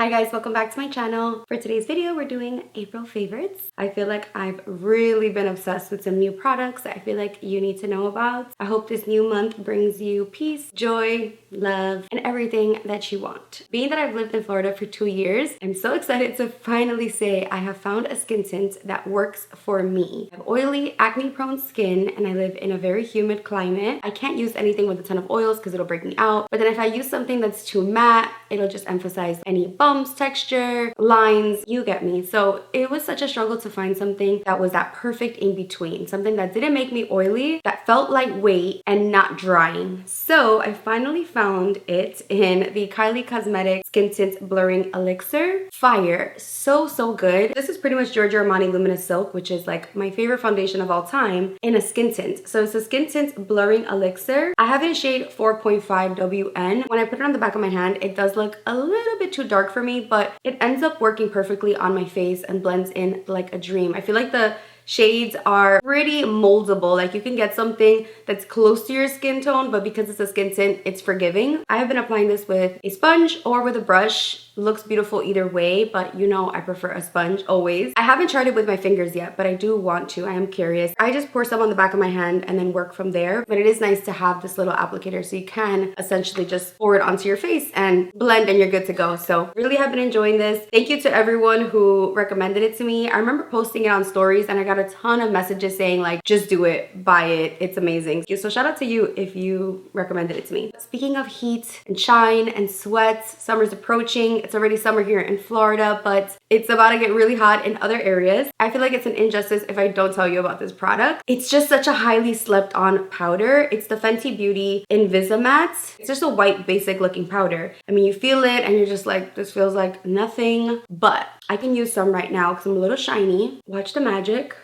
Hi guys, welcome back to my channel. For today's video, we're doing April favorites. I feel like I've really been obsessed with some new products that I feel like you need to know about. I hope this new month brings you peace, joy, love, and everything that you want. Being that I've lived in Florida for 2 years, I'm so excited to finally say I have found a skin tint that works for me. I have oily, acne-prone skin, and I live in a very humid climate. I can't use anything with a ton of oils because it'll break me out. But then if I use something that's too matte, it'll just emphasize any bumps, texture, lines, you get me. So it was such a struggle to find something that was that perfect in between, something that didn't make me oily, that felt lightweight and not drying. So I finally found it in the Kylie Cosmetics Skin Tint Blurring Elixir. Fire, so good. This is pretty much Giorgio Armani Luminous Silk, which is like my favorite foundation of all time, in a skin tint. So it's a Skin Tint Blurring Elixir. I have it in shade 4.5 WN. When I put it on the back of my hand, it does look a little bit too dark for me, but it ends up working perfectly on my face and blends in like a dream. I feel like the shades are pretty moldable. Like you can get something that's close to your skin tone, but because it's a skin tint, it's forgiving. I have been applying this with a sponge or with a brush. Looks beautiful either way, but you know I prefer a sponge always. I haven't tried it with my fingers yet, but I do want to. I am curious. I just pour some on the back of my hand and then work from there. But it is nice to have this little applicator so you can essentially just pour it onto your face and blend and you're good to go. So really have been enjoying this. Thank you to everyone who recommended it to me. I remember posting it on stories and I got a ton of messages saying like, just do it, buy it, it's amazing. So shout out to you if you recommended it to me. Speaking of heat and shine and sweat, summer's approaching. It's already summer here in Florida, but it's about to get really hot in other areas. I feel like it's an injustice if I don't tell you about this product. It's just such a highly slept on powder. It's the Fenty Beauty Invisimatte. It's just a white basic looking powder. I mean, you feel it and you're just like, this feels like nothing, but I can use some right now because I'm a little shiny. Watch the magic.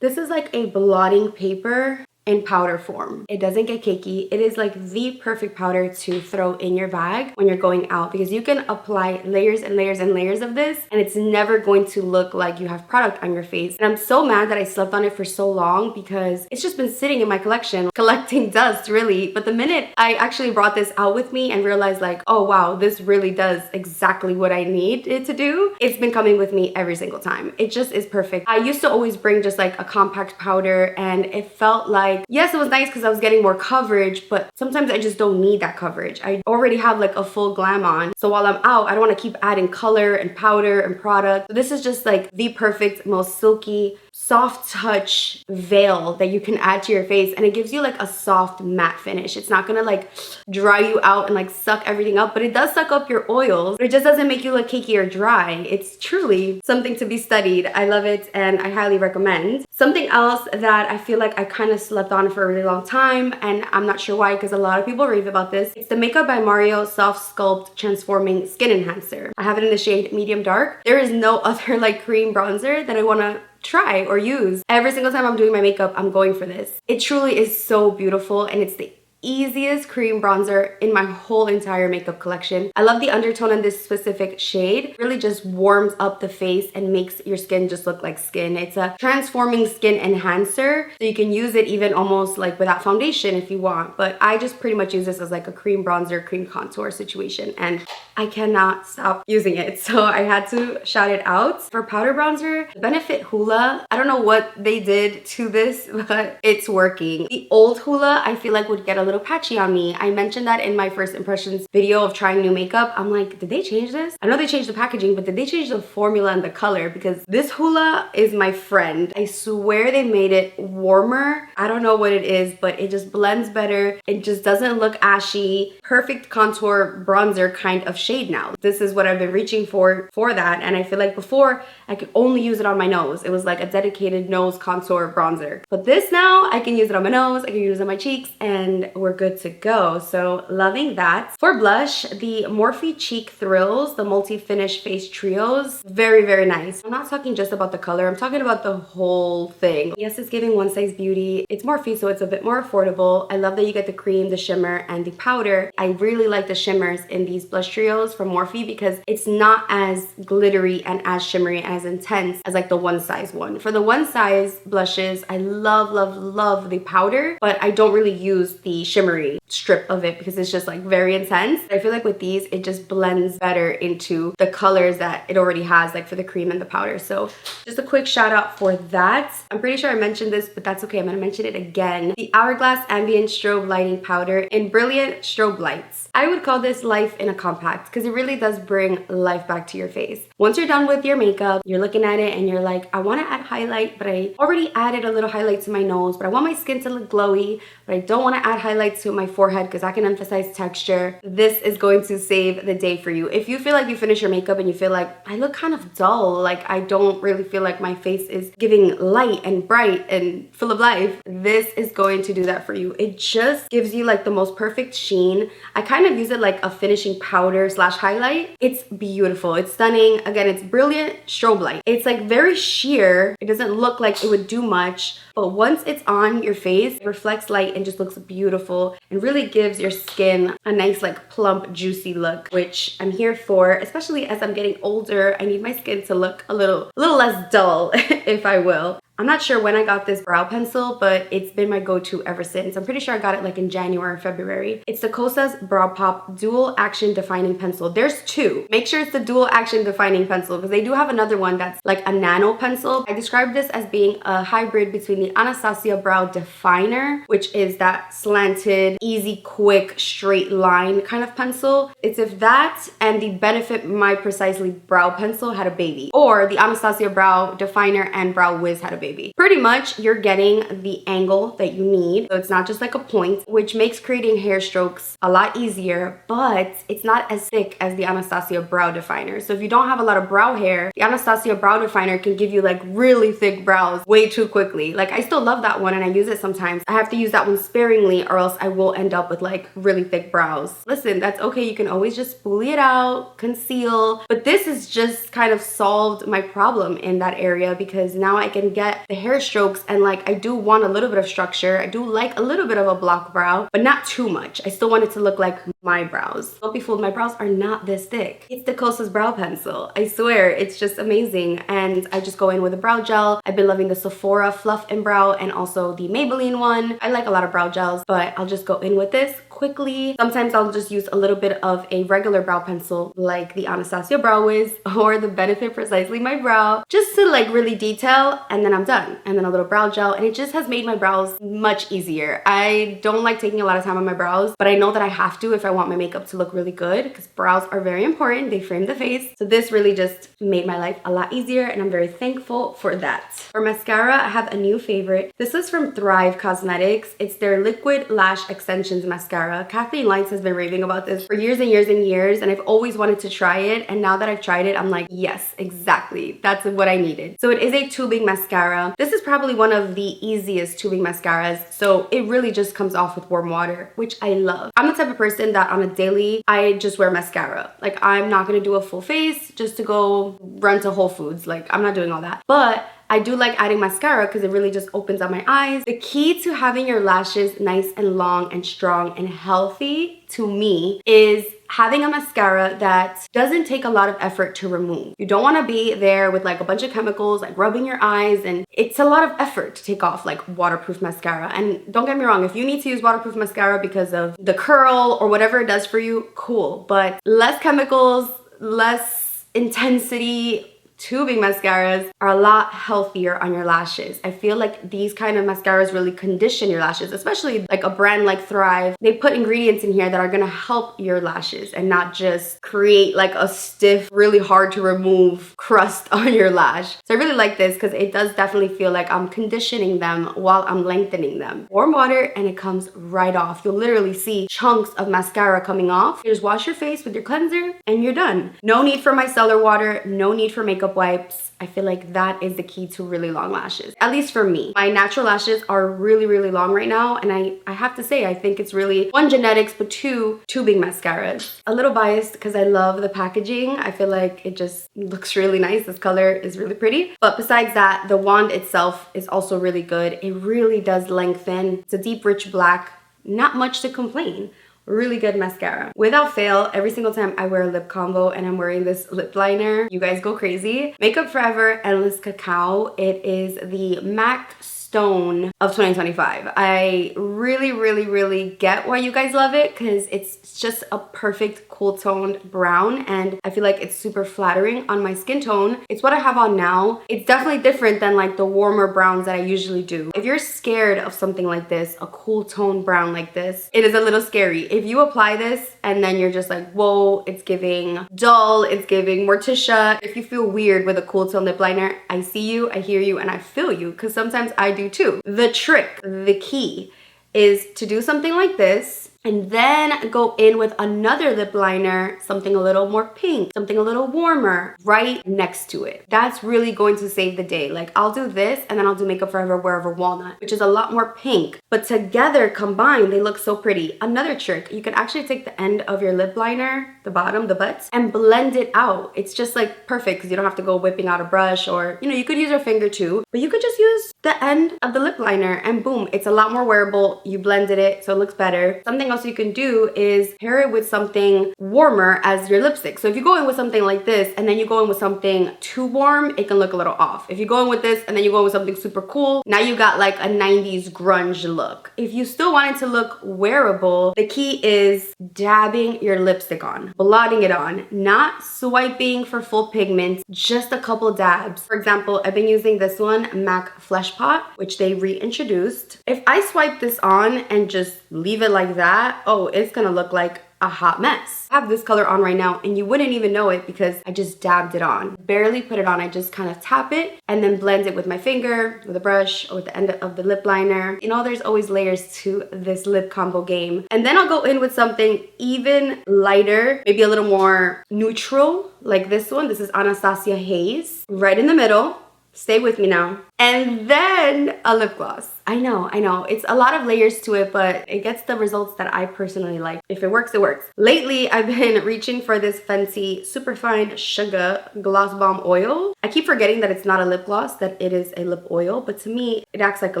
This is like a blotting paper in powder form. It doesn't get cakey. It is like the perfect powder to throw in your bag when you're going out because you can apply layers and layers and layers of this and it's never going to look like you have product on your face. And I'm so mad that I slept on it for so long because it's just been sitting in my collection, collecting dust really. But the minute I actually brought this out with me and realized like, oh wow, this really does exactly what I need it to do, it's been coming with me every single time. It just is perfect. I used to always bring just like a compact powder and it felt like, yes, it was nice because I was getting more coverage, but sometimes I just don't need that coverage. I already have like a full glam on. So while I'm out, I don't want to keep adding color and powder and product. So this is just like the perfect, most silky, soft touch veil that you can add to your face. And it gives you like a soft matte finish. It's not going to like dry you out and like suck everything up, but it does suck up your oils. It just doesn't make you look cakey or dry. It's truly something to be studied. I love it and I highly recommend. Something else that I feel like I kind of slept on for a really long time and I'm not sure why because a lot of people rave about this. It's the Makeup by Mario Soft Sculpt Transforming Skin Enhancer. I have it in the shade medium dark. There is no other like cream bronzer that I want to try or use. Every single time I'm doing my makeup, I'm going for this. It truly is so beautiful and it's the easiest cream bronzer in my whole entire makeup collection. I love the undertone in this specific shade. It really just warms up the face and makes your skin just look like skin. It's a transforming skin enhancer. So you can use it even almost like without foundation if you want. But I just pretty much use this as like a cream bronzer, cream contour situation. And I cannot stop using it. So I had to shout it out. For powder bronzer, the Benefit Hoola. I don't know what they did to this, but it's working. The old Hoola, I feel like would get a little patchy on me. I mentioned that in my first impressions video of trying new makeup. I'm like, did they change this? I know they changed the packaging, but did they change the formula and the color? Because this Hoola is my friend. I swear they made it warmer. I don't know what it is, but it just blends better. It just doesn't look ashy. Perfect contour bronzer kind of shade now. This is what I've been reaching for that. And I feel like before I could only use it on my nose. It was like a dedicated nose contour bronzer. But this now I can use it on my nose, I can use it on my cheeks, and we're good to go. So loving that. For blush, the Morphe Cheek Thrills, the multi-finish face trios, very nice. I'm not talking just about the color, I'm talking about the whole thing. Yes, it's giving one size beauty. It's Morphe, so it's a bit more affordable. I love that you get the cream, the shimmer, and the powder. I really like the shimmers in these blush trios from Morphe because it's not as glittery and as shimmery and as intense as like the one size one. For the one size blushes, I love the powder, but I don't really use the shimmery strip of it because it's just like very intense. I feel like with these, it just blends better into the colors that it already has, like for the cream and the powder. So just a quick shout out for that. I'm pretty sure I mentioned this, but that's okay. I'm gonna mention it again. The Hourglass Ambient Strobe Lighting Powder in Brilliant Strobe Lights. I would call this life in a compact because it really does bring life back to your face. Once you're done with your makeup, you're looking at it and you're like, I want to add highlight, but I already added a little highlight to my nose, but I want my skin to look glowy, but I don't want to add highlights to my forehead because I can emphasize texture. This is going to save the day for you. If you feel like you finish your makeup and you feel like I look kind of dull, like I don't really feel like my face is giving light and bright and full of life, this is going to do that for you. It just gives you like the most perfect sheen. I kind of use it like a finishing powder slash highlight. It's beautiful. It's stunning. Again, it's Brilliant Strobe Light. It's like very sheer. It doesn't look like it would do much, but once it's on your face, it reflects light and just looks beautiful and really gives your skin a nice like plump, juicy look, which I'm here for, especially as I'm getting older. I need my skin to look a little less dull, if I will. I'm not sure when I got this brow pencil, but it's been my go-to ever since. I'm pretty sure I got it like in January or February. It's the Kosas Brow Pop Dual Action Defining Pencil. There's two. Make sure it's the Dual Action Defining Pencil because they do have another one that's like a nano pencil. I describe this as being a hybrid between the Anastasia Brow Definer, which is that slanted, easy, quick, straight line kind of pencil. It's if that and the Benefit My Precisely Brow Pencil had a baby, or the Anastasia Brow Definer and Brow Wiz had a baby. Pretty much you're getting the angle that you need, so it's not just like a point, which makes creating hair strokes a lot easier, but it's not as thick as the Anastasia Brow Definer. So if you don't have a lot of brow hair, the Anastasia Brow Definer can give you like really thick brows way too quickly. Like I still love that one and I use it sometimes. I have to use that one sparingly or else I will end up with like really thick brows. Listen, that's okay. You can always just spoolie it out, conceal, but this has just kind of solved my problem in that area because now I can get the hair strokes and like I do want a little bit of structure. I do like a little bit of a block brow, but not too much. I still want it to look like my brows. Don't be fooled, my brows are not this thick. It's the Kosas brow pencil. I swear, it's just amazing. And I just go in with a brow gel. I've been loving the Sephora Fluff and Brow and also the Maybelline one. I like a lot of brow gels, but I'll just go in with this quickly. Sometimes I'll just use a little bit of a regular brow pencil like the Anastasia Brow Wiz or the Benefit Precisely My Brow, just to like really detail, and then I'm done. And then a little brow gel, and it just has made my brows much easier. I don't like taking a lot of time on my brows, but I know that I have to if I want my makeup to look really good because brows are very important. They frame the face. So this really just made my life a lot easier and I'm very thankful for that. For mascara, I have a new favorite. This is from Thrive Cosmetics. It's their Liquid Lash Extensions Mascara. Kathleen Lights has been raving about this for years and years and years, and I've always wanted to try it. And now that I've tried it, I'm like, yes, exactly. That's what I needed. So it is a tubing mascara. This is probably one of the easiest tubing mascaras. So it really just comes off with warm water, which I love. I'm the type of person that on a daily, I just wear mascara. Like I'm not gonna do a full face just to go run to Whole Foods. Like I'm not doing all that. But I do like adding mascara because it really just opens up my eyes. The key to having your lashes nice and long and strong and healthy to me is having a mascara that doesn't take a lot of effort to remove. You don't want to be there with like a bunch of chemicals like rubbing your eyes, and it's a lot of effort to take off like waterproof mascara. And don't get me wrong, if you need to use waterproof mascara because of the curl or whatever it does for you, cool, but less chemicals, less intensity. Tubing mascaras are a lot healthier on your lashes. I feel like these kind of mascaras really condition your lashes, especially like a brand like Thrive. They put ingredients in here that are gonna help your lashes and not just create like a stiff, really hard to remove crust on your lash. So I really like this because it does definitely feel like I'm conditioning them while I'm lengthening them. Warm water and it comes right off. You'll literally see chunks of mascara coming off. You just wash your face with your cleanser and you're done. No need for micellar water, no need for makeup wipes. I feel like that is the key to really long lashes, at least for me. My natural lashes are really, really long right now, and I have to say, I think it's really, one, genetics, but two, tubing mascaras. A little biased because I love the packaging. I feel like it just looks really nice. This color is really pretty. But besides that, the wand itself is also really good. It really does lengthen. It's a deep, rich black. Not much to complain. Really good mascara. Without fail, every single time I wear a lip combo and I'm wearing this lip liner, you guys go crazy. Makeup Forever Endless Cacao. It is the MAC stone of 2025. I really, really, really get why you guys love it, because it's just a perfect cool toned brown, and I feel like it's super flattering on my skin tone. It's what I have on now. It's definitely different than like the warmer browns that I usually do. If you're scared of something like this, a cool tone brown like this, it is a little scary. If you apply this and then you're just like, whoa, it's giving dull, it's giving Morticia. If you feel weird with a cool tone lip liner, I see you, I hear you, and I feel you, because sometimes I do too. The trick, the key, is to do something like this and then go in with another lip liner, something a little more pink, something a little warmer, right next to it. That's really going to save the day. Like, I'll do this and then I'll do Makeup Forever Wherever Walnut, which is a lot more pink, but together, combined, they look so pretty. Another trick, you can actually take the end of your lip liner, the bottom, the butts, and blend it out. It's just like perfect, because you don't have to go whipping out a brush, or, you know, you could use your finger too, but you could just use the end of the lip liner and boom, it's a lot more wearable. You blended it, so it looks better. Something else you can do is pair it with something warmer as your lipstick. So if you go in with something like this and then you go in with something too warm, it can look a little off. If you go in with this and then you go in with something super cool, now you got like a 90s grunge look. If you still want it to look wearable, the key is dabbing your lipstick on, blotting it on, not swiping for full pigment, just a couple dabs. For example, I've been using this one, MAC Flesh Pot, which they reintroduced. If I swipe this on and just leave it like that, oh, it's gonna look like a hot mess. I have this color on right now and you wouldn't even know it because I just dabbed it on. Barely put it on, I just kind of tap it and then blend it with my finger, with a brush, or with the end of the lip liner. You know, there's always layers to this lip combo game. And then I'll go in with something even lighter, maybe a little more neutral, like this one. This is Anastasia Haze, right in the middle. Stay with me now. And then a lip gloss. I know. It's a lot of layers to it, but it gets the results that I personally like. If it works, it works. Lately, I've been reaching for this Fenty Superfine Sugar Gloss Bomb Oil. I keep forgetting that it's not a lip gloss, that it is a lip oil, but to me, it acts like a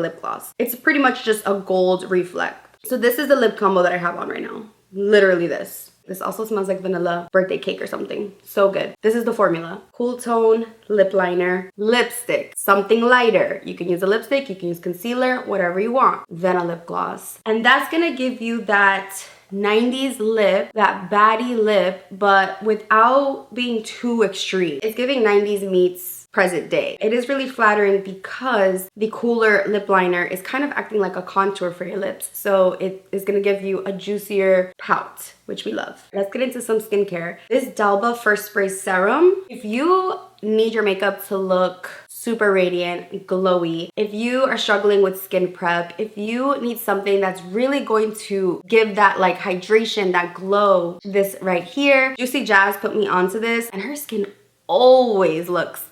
lip gloss. It's pretty much just a gold reflect. So this is the lip combo that I have on right now. Literally this. This also smells like vanilla birthday cake or something. So good. This is the formula. Cool tone, lip liner, lipstick, something lighter. You can use a lipstick, you can use concealer, whatever you want. Then a lip gloss. And that's gonna give you that 90s lip, that baddie lip, but without being too extreme. It's giving 90s meets present day. It is really flattering because the cooler lip liner is kind of acting like a contour for your lips. So it is gonna give you a juicier pout, which we love. Let's get into some skincare. This Dalba First Spray Serum. If you need your makeup to look super radiant, glowy, if you are struggling with skin prep, if you need something that's really going to give that like hydration, that glow, this right here. Juicy Jazz put me onto this and her skin always looks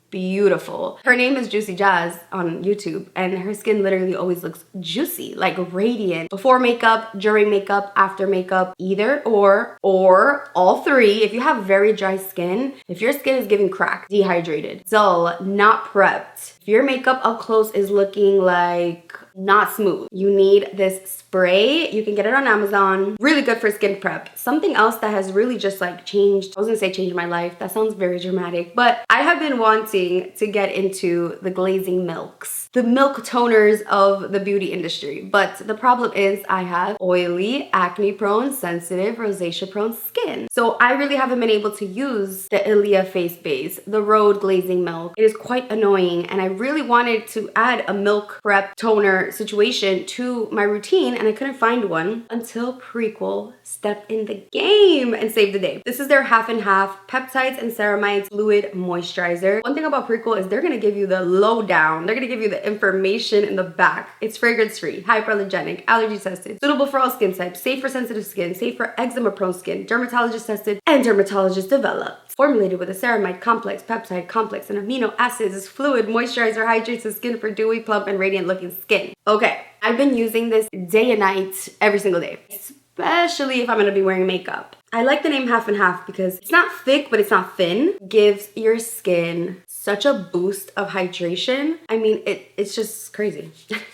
beautiful. Her name is Juicy Jazz on YouTube and her skin literally always looks juicy, like radiant. Before makeup, during makeup, after makeup, either or all three. If you have very dry skin, if your skin is giving cracked, dehydrated, dull, not prepped, if your makeup up close is looking like not smooth, you need this spray. You can get it on Amazon. Really good for skin prep. Something else that has really just like changed, I was gonna say changed my life. That sounds very dramatic, but I have been wanting to get into the glazing milks, the milk toners of the beauty industry. But the problem is I have oily, acne prone, sensitive, rosacea prone skin. So I really haven't been able to use the Ilia face base, the Rhode glazing milk. It is quite annoying and I really wanted to add a milk prep toner situation to my routine and I couldn't find one until Prequel stepped in the game and saved the day. This is their half and half peptides and ceramides fluid moisturizer. One thing about Prequel is they're gonna give you the lowdown. They're gonna give you the information in the back. It's fragrance free, hyperallergenic, allergy tested, suitable for all skin types, safe for sensitive skin, safe for eczema prone skin, dermatologist tested, and dermatologist developed. Formulated with a ceramide complex, peptide complex, and amino acids, this fluid moisturizer hydrates the skin for dewy, plump, and radiant looking skin. Okay, I've been using this day and night, every single day, especially if I'm gonna be wearing makeup. I like the name half and half because it's not thick, but it's not thin. Gives your skin such a boost of hydration. I mean, it's just crazy.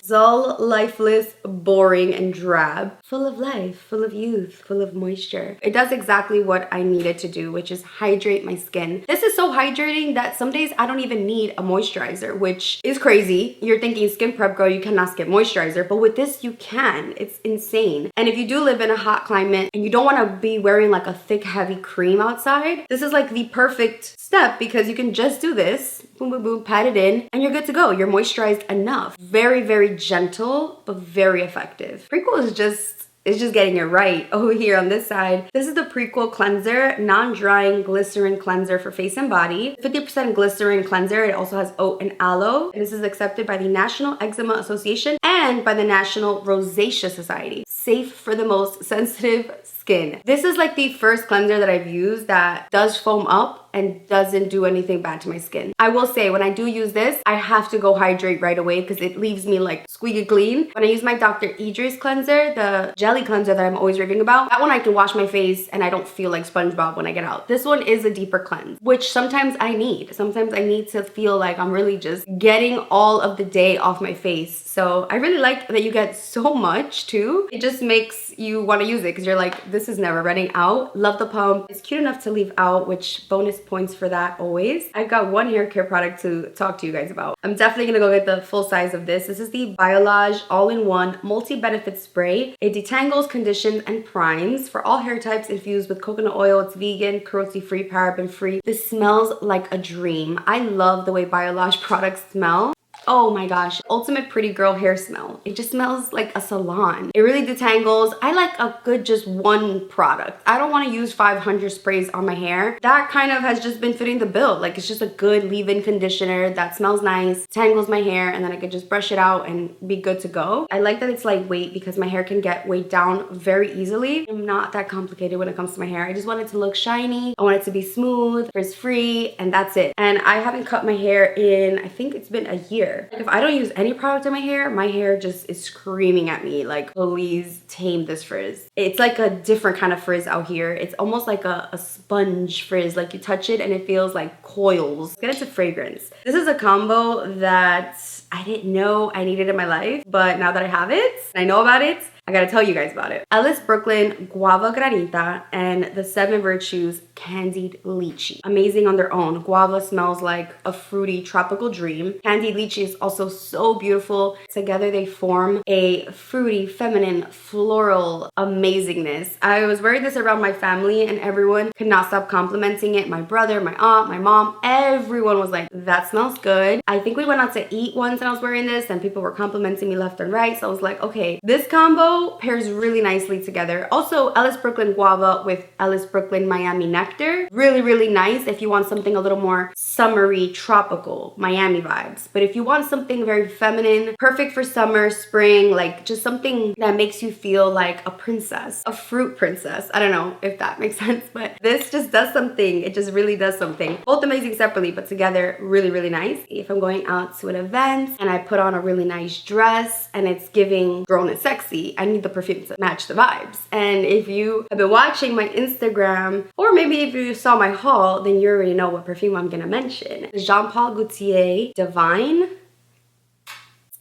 Dull, lifeless, boring, and drab. Full of life, full of youth, full of moisture. It does exactly what I needed to do, which is hydrate my skin. This is so hydrating that some days I don't even need a moisturizer, which is crazy. You're thinking skin prep girl, you cannot skip moisturizer, but with this you can. It's insane. And if you do live in a hot climate and you don't want to be wearing like a thick heavy cream outside, this is like the perfect step because you can just do this, boom boom boom, pat it in, and you're good to go. You're moisturized enough. Very, very gentle, but very effective. Prequel is just getting it right. Over here on this side, this is the Prequel Cleanser, non-drying glycerin cleanser for face and body. 50% glycerin cleanser. It also has oat and aloe. This is accepted by the National Eczema Association and by the National Rosacea Society. Safe for the most sensitive skin. This is like the first cleanser that I've used that does foam up and doesn't do anything bad to my skin. I will say when I do use this, I have to go hydrate right away because it leaves me like squeaky clean. When I use my Dr. Idris cleanser, the jelly cleanser that I'm always raving about, that one I can wash my face and I don't feel like SpongeBob when I get out. This one is a deeper cleanse, which sometimes I need. Sometimes I need to feel like I'm really just getting all of the day off my face. So I really like that you get so much too. It just makes you want to use it because you're like, this is never running out. Love the pump. It's cute enough to leave out, which bonus points for that always. I've got one hair care product to talk to you guys about. I'm definitely gonna go get the full size of this. This is the Biolage All-in-One Multi-Benefit Spray. It detangles, conditions, and primes for all hair types infused with coconut oil. It's vegan, cruelty-free, paraben-free. This smells like a dream. I love the way Biolage products smell. Oh my gosh, ultimate pretty girl hair smell. It just smells like a salon. It really detangles. I like a good just one product. I don't want to use 500 sprays on my hair. That kind of has just been fitting the bill. Like it's just a good leave-in conditioner that smells nice, tangles my hair, and then I could just brush it out and be good to go. I like that it's lightweight because my hair can get weighed down very easily. I'm not that complicated when it comes to my hair. I just want it to look shiny. I want it to be smooth, frizz-free, and that's it. And I haven't cut my hair in, I think it's been a year. Like if I don't use any product on my hair just is screaming at me like, please tame this frizz. It's like a different kind of frizz out here. It's almost like a sponge frizz. Like you touch it and it feels like coils. Let's get into fragrance. This is a combo that I didn't know I needed in my life, but now that I have it, I know about it, I gotta tell you guys about it. Ellis Brooklyn Guava Granita and the 7 Virtues Candied Lychee. Amazing on their own. Guava smells like a fruity tropical dream. Candied Lychee is also so beautiful. Together they form a fruity, feminine, floral amazingness. I was wearing this around my family and everyone could not stop complimenting it. My brother, my aunt, my mom, everyone was like, that smells good. I think we went out to eat once and I was wearing this and people were complimenting me left and right. So I was like, okay, this combo pairs really nicely together. Also, Ellis Brooklyn Guava with Ellis Brooklyn Miami Nectar. Really, really nice if you want something a little more summery, tropical, Miami vibes. But if you want something very feminine, perfect for summer, spring, like just something that makes you feel like a princess, a fruit princess. I don't know if that makes sense, but this just does something. It just really does something. Both amazing separately, but together really, really nice. If I'm going out to an event and I put on a really nice dress and it's giving grown and sexy, I need the perfume to match the vibes. And if you have been watching my Instagram, or maybe if you saw my haul, then you already know what perfume I'm gonna mention. Jean Paul Gaultier Divine.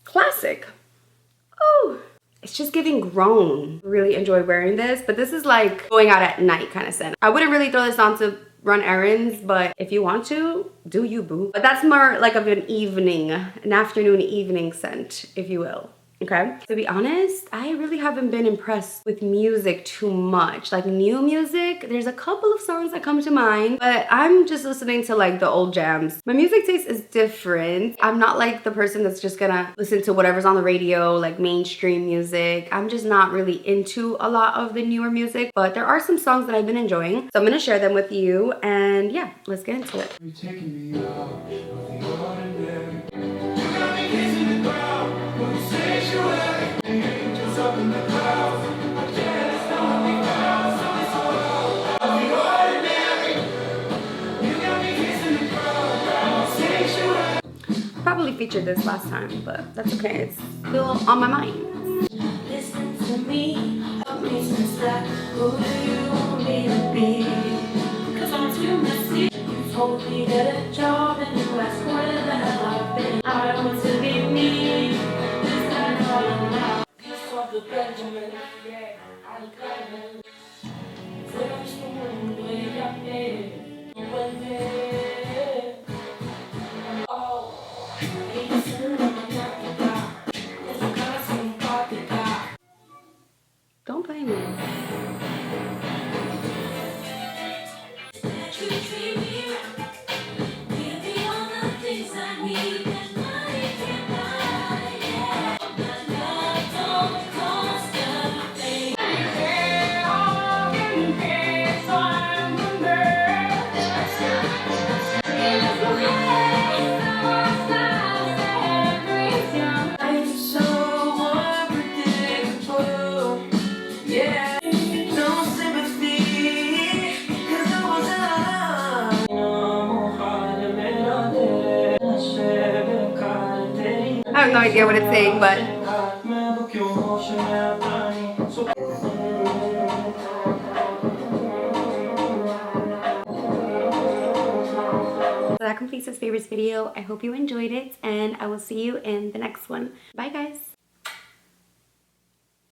Classic. Oh, it's just giving grown. Really enjoy wearing this, but this is like going out at night kind of scent. I wouldn't really throw this on to run errands, but if you want to, do you, boo. But that's more like of an evening, an afternoon evening scent, if you will. Okay, to be honest, I really haven't been impressed with music too much. Like new music, there's a couple of songs that come to mind, but I'm just listening to like the old jams. My music taste is different. I'm not like the person that's just gonna listen to whatever's on the radio, like mainstream music. I'm just not really into a lot of the newer music, but there are some songs that I've been enjoying. So I'm gonna share them with you, and yeah, let's get into it. You're taking me out of the ordinary. You got me kissing the ground. Angels up in the clouds, I just don't be found, so it's all of the ordinary. You got me kissing the ground, sanctuary. Probably featured this last time, but that's okay. It's still on my mind. Listen to me, help me decide who do you want me to be? 'Cause I'm too messy. You Hopefully get a job and you ask where the hell I've been. I want to be me. This time all out. This of the Benjamin. Yeah, I'm coming. First one way up there. One day. Oh, it's a Fanatica. It's a custom Fanatica. Don't blame me. I have no idea what it's saying, but so that completes this favorites video. I hope you enjoyed it, and I will see you in the next one. Bye guys.